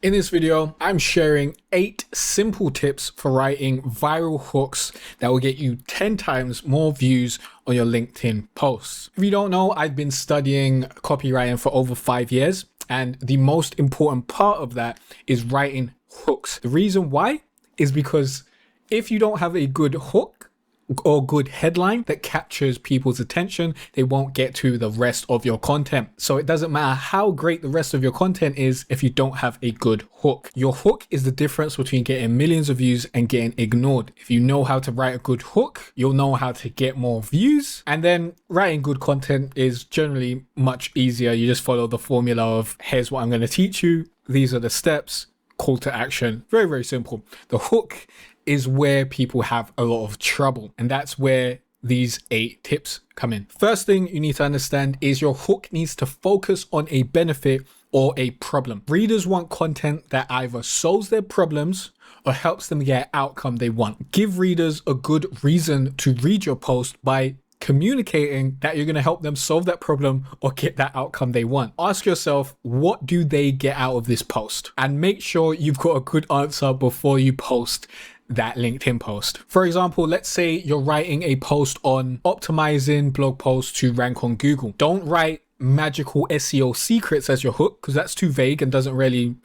In this video, I'm sharing 8 simple tips for writing viral hooks that will get you 10 times more views on your LinkedIn posts. If you don't know, I've been studying copywriting for over 5 years, and the most important part of that is writing hooks. The reason why is because if you don't have a good hook or good headline that captures people's attention, they won't get to the rest of your content. So it doesn't matter how great the rest of your content is if you don't have a good hook. Your hook is the difference between getting millions of views and getting ignored. If you know how to write a good hook, you'll know how to get more views. And then writing good content is generally much easier. You just follow the formula of here's what I'm going to teach you. These are the steps. Call to action. Very, very simple. The hook is where people have a lot of trouble, and that's where these 8 tips come in. First thing you need to understand is your hook needs to focus on a benefit or a problem. Readers want content that either solves their problems or helps them get an outcome they want. Give readers a good reason to read your post by communicating that you're going to help them solve that problem or get that outcome they want. Ask yourself, what do they get out of this post? And make sure you've got a good answer before you post that LinkedIn post. For example, let's say you're writing a post on optimizing blog posts to rank on Google. Don't write magical SEO secrets as your hook, because that's too vague and doesn't really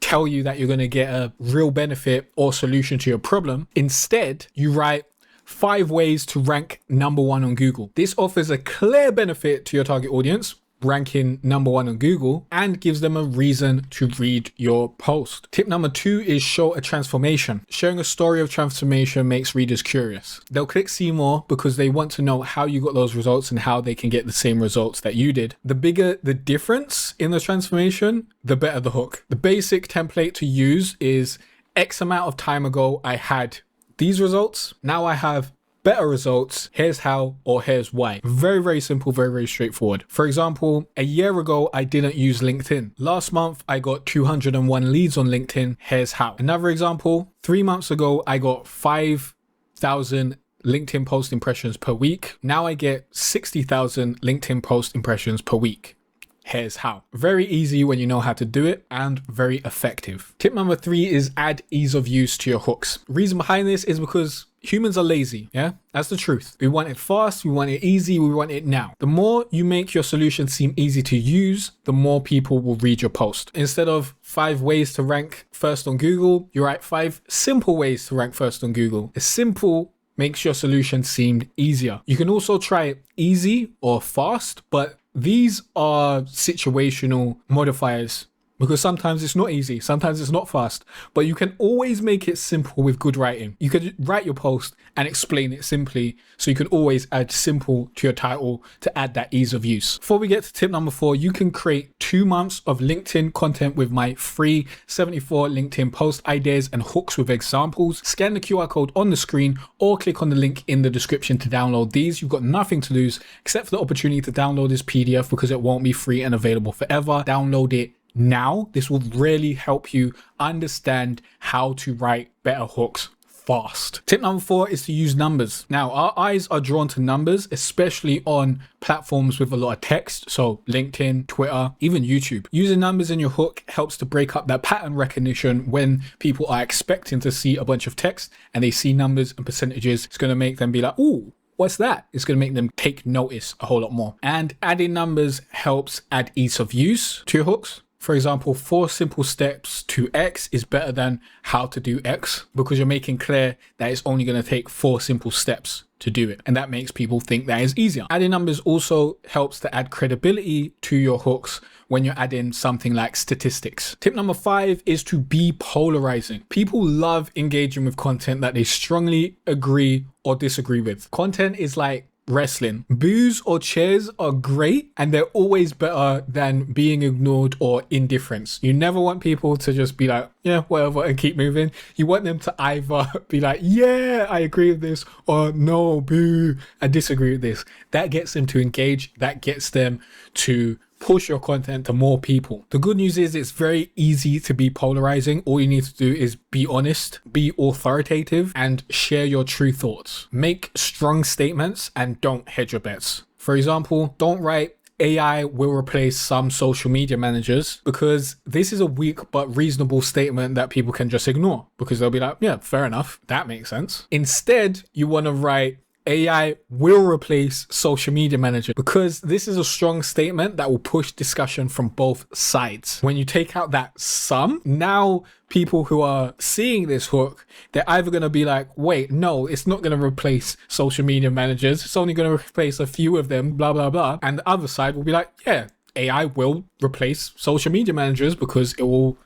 tell you that you're going to get a real benefit or solution to your problem. Instead, you write 5 ways to rank #1 on Google. This offers a clear benefit to your target audience, ranking #1 on Google, and gives them a reason to read your post. Tip number 2 is show a transformation. Sharing a story of transformation makes readers curious. They'll click see more because they want to know how you got those results and how they can get the same results that you did. The bigger the difference in the transformation, the better the hook. The basic template to use is X amount of time ago I had these results. Now I have better results. Here's how, or here's why. Very, very simple, very, very straightforward. For example, a year ago, I didn't use LinkedIn. Last month, I got 201 leads on LinkedIn. Here's how. Another example, 3 months ago, I got 5,000 LinkedIn post impressions per week. Now I get 60,000 LinkedIn post impressions per week. Here's how. Very easy when you know how to do it, and very effective. Tip number 3 is add ease of use to your hooks. Reason behind this is because humans are lazy. Yeah, that's the truth. We want it fast, we want it easy, we want it now. The more you make your solution seem easy to use, the more people will read your post. Instead of 5 ways to rank first on Google, you write 5 simple ways to rank first on Google. It's simple makes your solution seem easier. You can also try easy or fast, but these are situational modifiers because sometimes it's not easy, sometimes it's not fast, but you can always make it simple with good writing. You could write your post and explain it simply, so you can always add simple to your title to add that ease of use. Before we get to tip number 4, you can create 2 months of LinkedIn content with my free 74 LinkedIn post ideas and hooks with examples. Scan the QR code on the screen or click on the link in the description to download these. You've got nothing to lose except for the opportunity to download this PDF because it won't be free and available forever. Download it now. This will really help you understand how to write better hooks fast. Tip number 4 is to use numbers. Now, our eyes are drawn to numbers, especially on platforms with a lot of text. So LinkedIn, Twitter, even YouTube. Using numbers in your hook helps to break up that pattern recognition when people are expecting to see a bunch of text and they see numbers and percentages. It's going to make them be like, ooh, what's that? It's going to make them take notice a whole lot more. And adding numbers helps add ease of use to your hooks. For example, 4 simple steps to X is better than how to do X, because you're making clear that it's only going to take 4 simple steps to do it. And that makes people think that is easier. Adding numbers also helps to add credibility to your hooks when you're adding something like statistics. Tip number 5 is to be polarizing. People love engaging with content that they strongly agree or disagree with. Content is like wrestling. Boos or cheers are great, and they're always better than being ignored or indifference. You never want people to just be like, yeah, whatever, and keep moving. You want them to either be like, yeah, I agree with this, or no, boo, I disagree with this. That gets them to engage. That gets them to push your content to more people. The good news is it's very easy to be polarizing. All you need to do is be honest, be authoritative, and share your true thoughts. Make strong statements and don't hedge your bets. For example, don't write AI will replace some social media managers, because this is a weak but reasonable statement that people can just ignore, because they'll be like, yeah, fair enough, that makes sense. Instead, you want to write AI will replace social media manager, because this is a strong statement that will push discussion from both sides. When you take out that some, now people who are seeing this hook, they're either going to be like, wait, no, it's not going to replace social media managers, it's only going to replace a few of them, blah blah blah, and the other side will be like, yeah, AI will replace social media managers because it will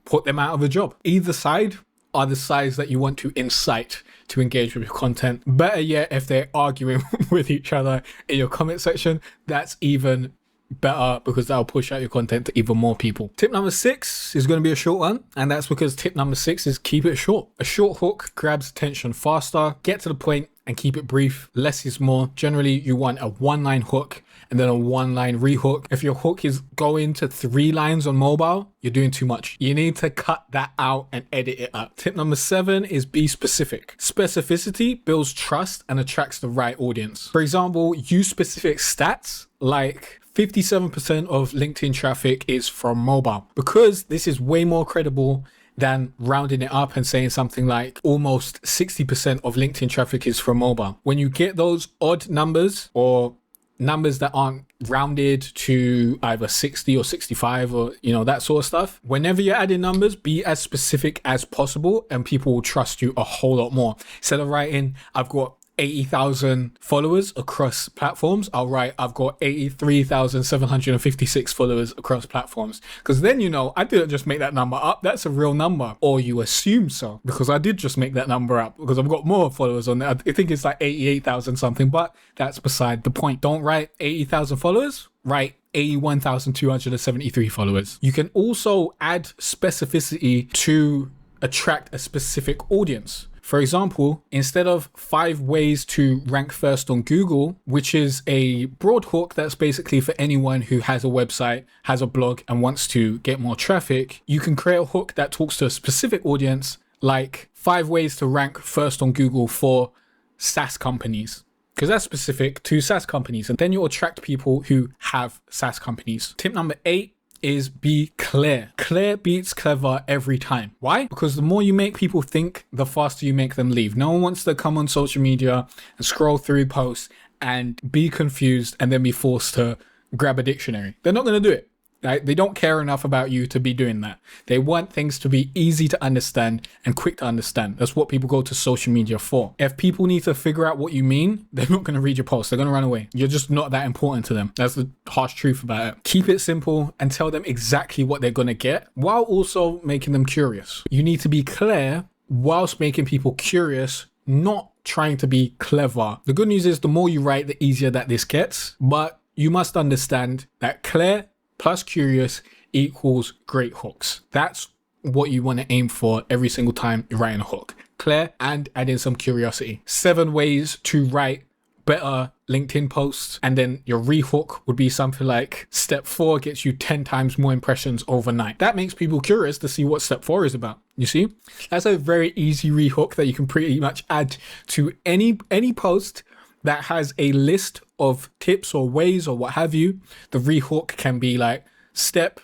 put them out of a job. Either side are the sides that you want to incite to engage with your content. Better yet, if they're arguing with each other in your comment section, that's even better, because that'll push out your content to even more people. Tip number 6 is going to be a short one, and that's because tip number 6 is keep it short. A short hook grabs attention faster. Get to the point and keep it brief. Less is more. Generally, you want a 1-line hook and then a 1-line rehook. If your hook is going to 3 lines on mobile, you're doing too much. You need to cut that out and edit it up. Tip number 7 is be specific. Specificity builds trust and attracts the right audience. For example, use specific stats like 57% of LinkedIn traffic is from mobile, because this is way more credible than rounding it up and saying something like almost 60% of LinkedIn traffic is from mobile. When you get those odd numbers, or numbers that aren't rounded to either 60 or 65 or, you know, that sort of stuff, whenever you're adding numbers, be as specific as possible and people will trust you a whole lot more. Instead of writing, I've got 80,000 followers across platforms, I'll write, I've got 83,756 followers across platforms. Because then, you know, I didn't just make that number up, that's a real number. Or you assume so, because I did just make that number up, because I've got more followers on there. I think it's like 88,000 something, but that's beside the point. Don't write 80,000 followers, write 81,273 followers. You can also add specificity to attract a specific audience. For example, instead of 5 ways to rank first on Google, which is a broad hook that's basically for anyone who has a website, has a blog, and wants to get more traffic, you can create a hook that talks to a specific audience, like 5 ways to rank first on Google for SaaS companies, because that's specific to SaaS companies. And then you'll attract people who have SaaS companies. Tip number 8 is be clear. Clear beats clever every time. Why? Because the more you make people think, the faster you make them leave. No one wants to come on social media and scroll through posts and be confused and then be forced to grab a dictionary. They're not going to do it. Right? They don't care enough about you to be doing that. They want things to be easy to understand and quick to understand. That's what people go to social media for. If people need to figure out what you mean, they're not going to read your post. They're going to run away. You're just not that important to them. That's the harsh truth about it. Keep it simple and tell them exactly what they're going to get, while also making them curious. You need to be clear whilst making people curious, not trying to be clever. The good news is the more you write, the easier that this gets. But you must understand that clear plus curious equals great hooks. That's what you want to aim for every single time you're writing a hook. Clear and add in some curiosity. 7 ways to write better LinkedIn posts, and then your rehook would be something like step 4 gets you 10 times more impressions overnight. That makes people curious to see what step 4 is about. You see, that's a very easy rehook that you can pretty much add to any post that has a list of tips or ways or what have you. The rehook can be like step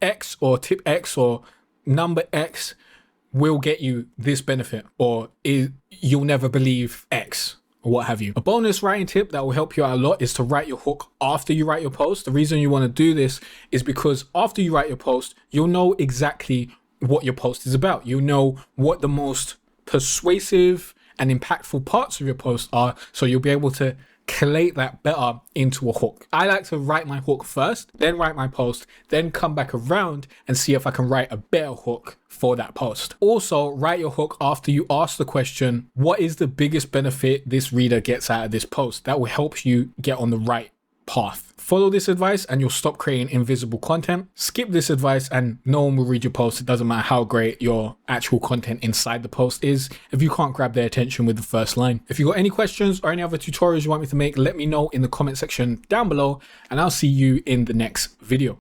X or tip X or number X will get you this benefit, or you'll never believe X, or what have you. A bonus writing tip that will help you out a lot is to write your hook after you write your post. The reason you want to do this is because after you write your post, you'll know exactly what your post is about. You'll know what the most persuasive and impactful parts of your post are, so you'll be able to collate that better into a hook. I like to write my hook first, then write my post, then come back around and see if I can write a better hook for that post. Also, write your hook after you ask the question, what is the biggest benefit this reader gets out of this post? That will help you get on the right path. Follow this advice and you'll stop creating invisible content. Skip this advice and no one will read your post. It doesn't matter how great your actual content inside the post is if you can't grab their attention with the first line. If you've got any questions or any other tutorials you want me to make, let me know in the comment section down below, and I'll see you in the next video.